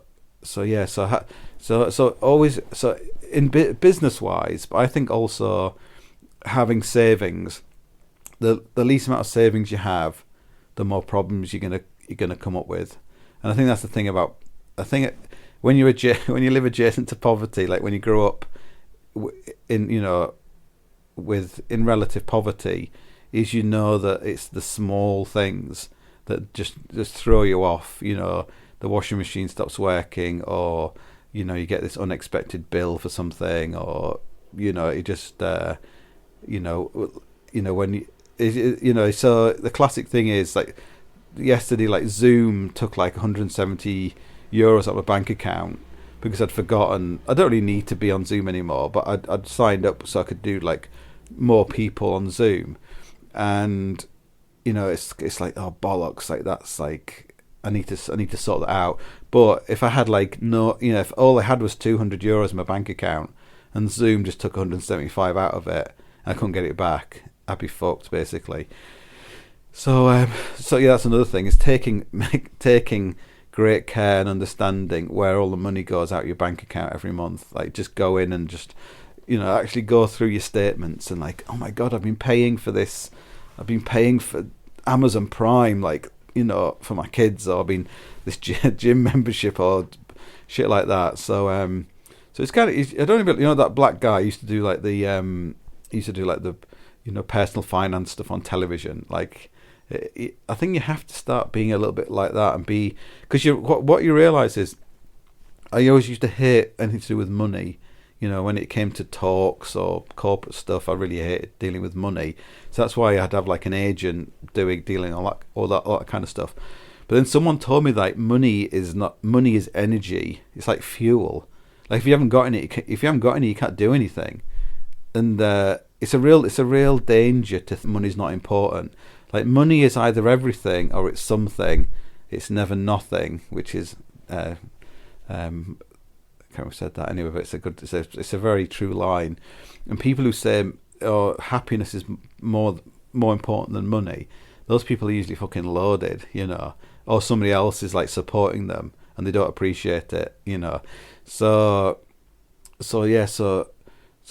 always, so in business wise, but I think also having savings, the least amount of savings you have, the more problems you're gonna come up with. And I think that's the thing about, I think when you live adjacent to poverty, like when you grow up in relative poverty, is that it's the small things that just throw you off. The washing machine stops working, or you get this unexpected bill for something, or it just when so the classic thing is like yesterday, like Zoom took like 170 euros out of my bank account because I'd forgotten. I don't really need to be on Zoom anymore, but I'd signed up so I could do like more people on Zoom, and it's like, oh bollocks, like that's like I need to sort that out. But if I had like if all I had was 200 euros in my bank account and Zoom just took 175 out of it and I couldn't get it back, I'd be fucked basically. So yeah, that's another thing, is taking great care and understanding where all the money goes out your bank account every month. Like just go in and just actually go through your statements and like, oh my God, I've been paying for this. I've been paying for Amazon Prime, like, for my kids, or I've been this gym membership or shit like that. So so it's kind of, I don't even, that black guy used to do like the personal finance stuff on television. Like I think you have to start being a little bit like that, and be, because what you realise is, I always used to hate anything to do with money. When it came to talks or corporate stuff, I really hated dealing with money. So that's why I had to have like an agent dealing all that kind of stuff. But then someone told me that money is energy. It's like fuel. Like if you haven't got any, you can't do anything. And it's a real danger to money's not important. Like money is either everything or it's something. It's never nothing, which is I can't remember who said that anyway, but it's a very true line. And people who say, "Oh, happiness is more important than money," those people are usually fucking loaded, or somebody else is like supporting them and they don't appreciate it, So it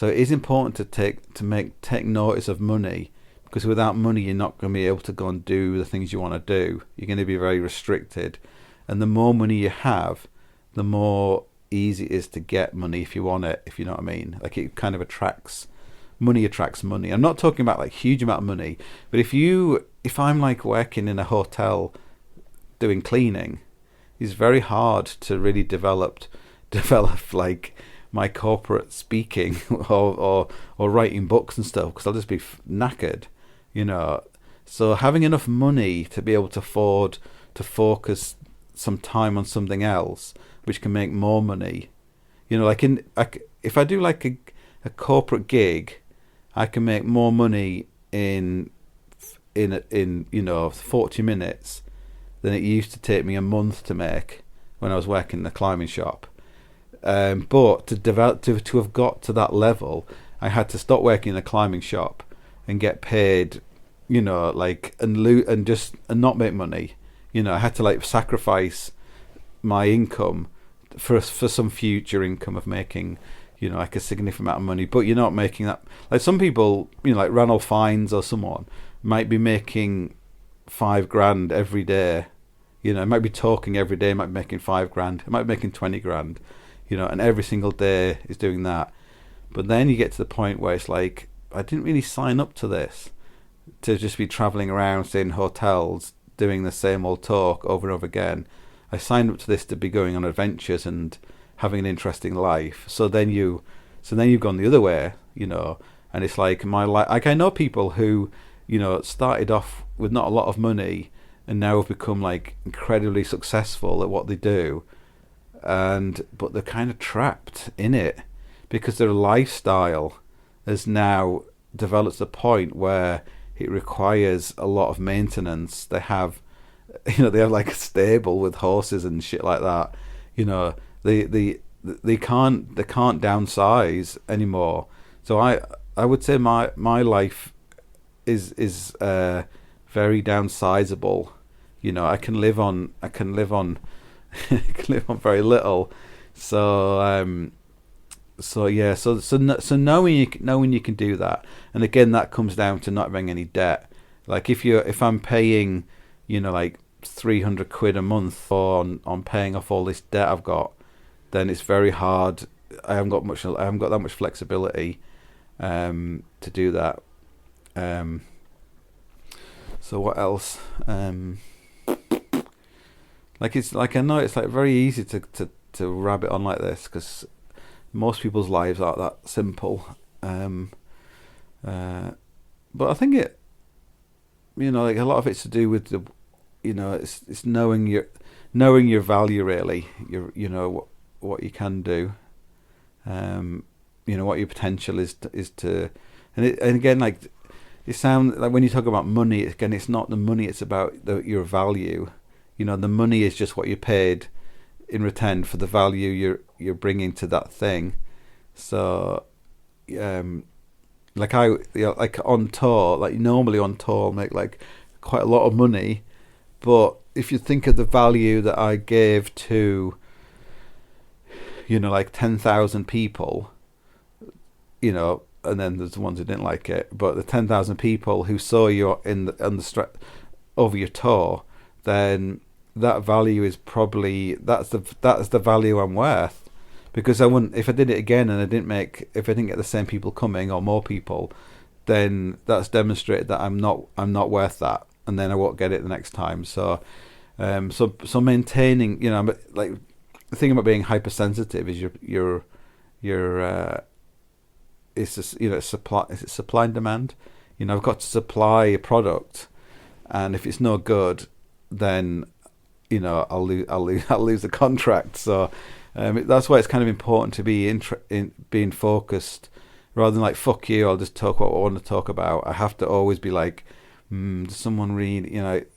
is important to take notice of money, because without money you're not going to be able to go and do the things you want to do. You're going to be very restricted, and the more money you have, the more easy it is to get money if you want it, if you know what I mean. Like it kind of attracts money. I'm not talking about like huge amount of money, but if I'm like working in a hotel doing cleaning, it's very hard to really develop like my corporate speaking or writing books and stuff, because I'll just be knackered, So having enough money to be able to afford to focus some time on something else which can make more money, if I do like a corporate gig, I can make more money in 40 minutes than it used to take me a month to make when I was working in the climbing shop. But to have got to that level, I had to stop working in a climbing shop and get paid, and not make money. I had to like sacrifice my income for some future income of making, like a significant amount of money. But you're not making that. Like some people, like Ranulph Fiennes or someone might be making $5,000 every day. It might be talking every day, might be making $5,000, it might be making $20,000, and every single day is doing that. But then you get to the point where it's like, I didn't really sign up to this, to just be travelling around, staying in hotels, doing the same old talk over and over again. I signed up to this to be going on adventures and having an interesting life. So then you've gone the other way, and it's like my life. Like I know people who, started off with not a lot of money and now have become like incredibly successful at what they do, but they're kind of trapped in it because their lifestyle has now developed to the point where it requires a lot of maintenance. They have like a stable with horses and shit like that. They can't downsize anymore. So I would say my life is very downsizable. I can live on I can live on very little. So knowing you can do that, and again that comes down to not having any debt. Like if I'm paying like 300 quid a month on paying off all this debt I've got, then it's very hard. I haven't got that much flexibility to do that. So what else? I know it's like very easy to rabbit on like this, because most people's lives aren't that simple. But I think it, like a lot of it's to do with the, it's knowing your value, really. What you can do. What your potential is to, and again, like it sounds like when you talk about money, again, it's not the money, it's about your value. The money is just what you paid in return for the value you're bringing to that thing. So, like on tour, like normally on tour, I'll make like quite a lot of money, but if you think of the value that I gave to, like 10,000 people, and then there's the ones who didn't like it, but the 10,000 people who saw you over your tour, then that value is probably that's the value I'm worth, because I wouldn't, if I did it again and if I didn't get the same people coming or more people, then that's demonstrated that I'm not worth that. and then I won't get it the next time. So so maintaining, like the thing about being hypersensitive is it's just, supply. Is it supply and demand? I've got to supply a product, and if it's no good, then I'll lose the contract. So that's why it's kind of important to be being focused, rather than like, fuck you, I'll just talk what I want to talk about. I have to always be like, does someone read?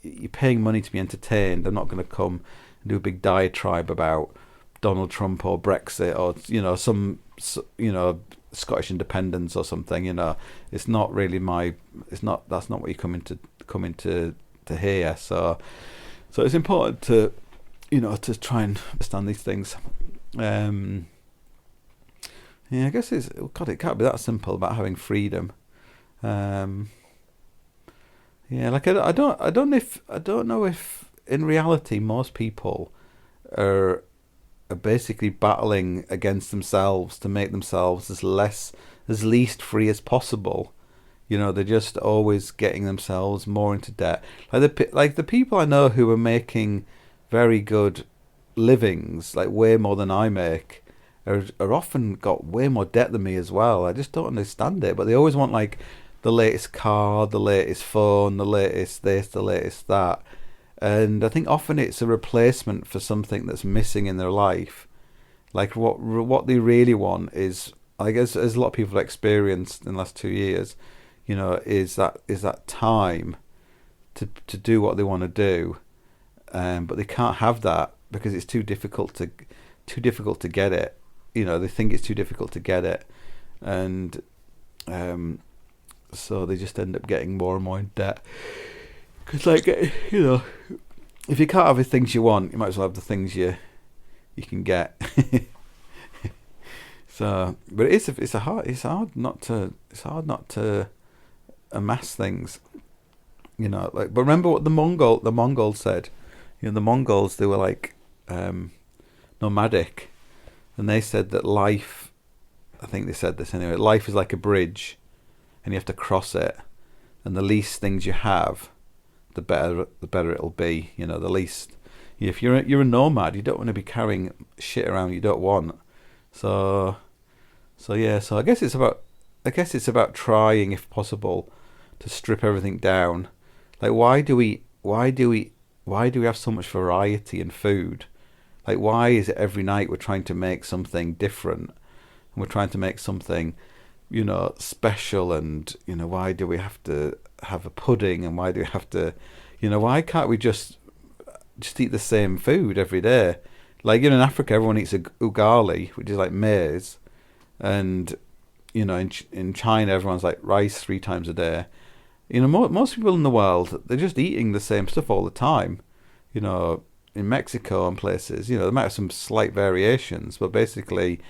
You're paying money to be entertained. I'm not going to come and do a big diatribe about Donald Trump or Brexit or some Scottish independence or something. It's not really that's not what you come into to hear. So it's important to to try and understand these things. I guess it can't be that simple about having freedom. Like I don't know if in reality most people are basically battling against themselves to make themselves as least free as possible. They're just always getting themselves more into debt. Like the people I know who are making very good livings, like way more than I make, are often got way more debt than me as well. I just don't understand it. But they always want like the latest car, the latest phone, the latest this, the latest that. And I think often it's a replacement for something that's missing in their life. Like what they really want is, I guess, as a lot of people have experienced in the last 2 years, is that time to do what they want to do, but they can't have that because it's too difficult to get it. They think it's too difficult to get it, and so they just end up getting more and more in debt. Because, like, if you can't have the things you want, you might as well have the things you can get. So, but it's hard not to amass things. But remember what the Mongols said. The Mongols, they were like nomadic, and they said that life, I think they said this anyway, life is like a bridge, and you have to cross it, and the least things you have, the better it'll be. The least. If you're a nomad, you don't want to be carrying shit around you don't want. So I guess it's about trying, if possible, to strip everything down. Like, why do we have so much variety in food? Like, why is it every night we're trying to make something different, and we're trying to make something, special, and why do we have to have a pudding, and why do we have to, why can't we just eat the same food every day? Like, in Africa, everyone eats a ugali, which is like maize, and in China, everyone's like rice 3 times a day. Most people in the world, they're just eating the same stuff all the time. In Mexico and places, there might have some slight variations, but basically,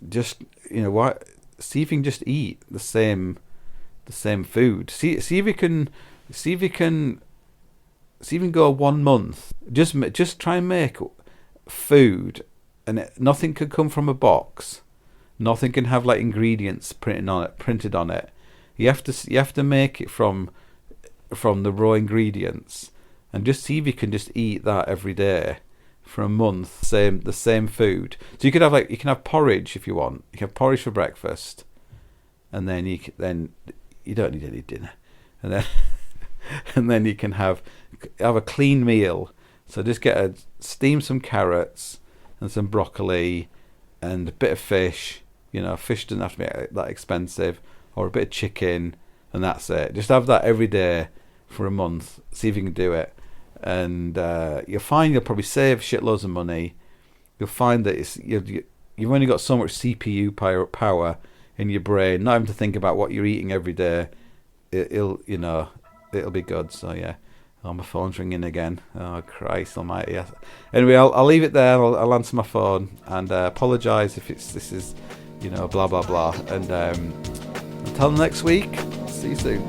just why? See if you can just eat the same food. See if you can go 1 month. Just try and make food, and nothing can come from a box. Nothing can have like ingredients printed on it. You have to make it from the raw ingredients, and just see if you can just eat that every day for a month. The same food. So you can have porridge if you want. You can have porridge for breakfast, and then you don't need any dinner, and then you can have a clean meal. So just steam some carrots and some broccoli and a bit of fish. Fish doesn't have to be that expensive, or a bit of chicken, and that's it. Just have that every day for a month. See if you can do it, and you'll find you'll probably save shitloads of money. You'll find that you've only got so much CPU power in your brain, not having to think about what you're eating every day. It'll be good. So yeah. Oh, my phone's ringing again. Oh, Christ almighty. Anyway, I'll leave it there. I'll answer my phone, and apologise if this is blah blah blah. And until next week, see you soon.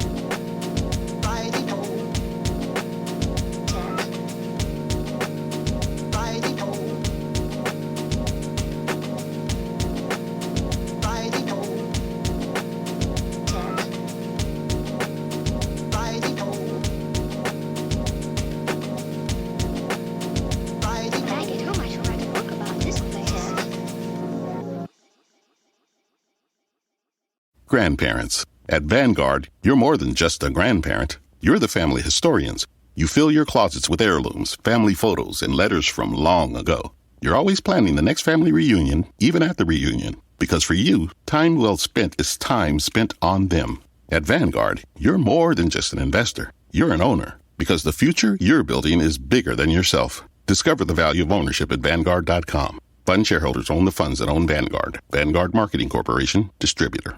grandparents. At Vanguard, you're more than just a grandparent. You're the family historians. You fill your closets with heirlooms, family photos, and letters from long ago. You're always planning the next family reunion, even at the reunion. Because for you, time well spent is time spent on them. At Vanguard, you're more than just an investor. You're an owner. Because the future you're building is bigger than yourself. Discover the value of ownership at Vanguard.com. Fund shareholders own the funds that own Vanguard. Vanguard Marketing Corporation, distributor.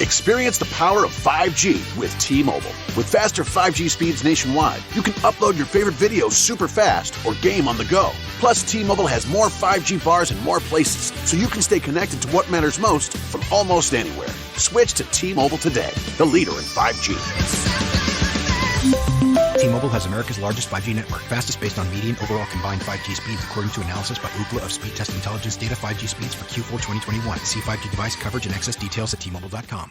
Experience the power of 5G with T-Mobile. With faster 5G speeds nationwide, you can upload your favorite videos super fast or game on the go. Plus, T-Mobile has more 5G bars in more places, so you can stay connected to what matters most from almost anywhere. Switch to T-Mobile today, the leader in 5G. T-Mobile has America's largest 5G network, fastest based on median overall combined 5G speeds, according to analysis by Ookla of Speed Test Intelligence data. 5G speeds for Q4 2021. See 5G device coverage and access details at T-Mobile.com.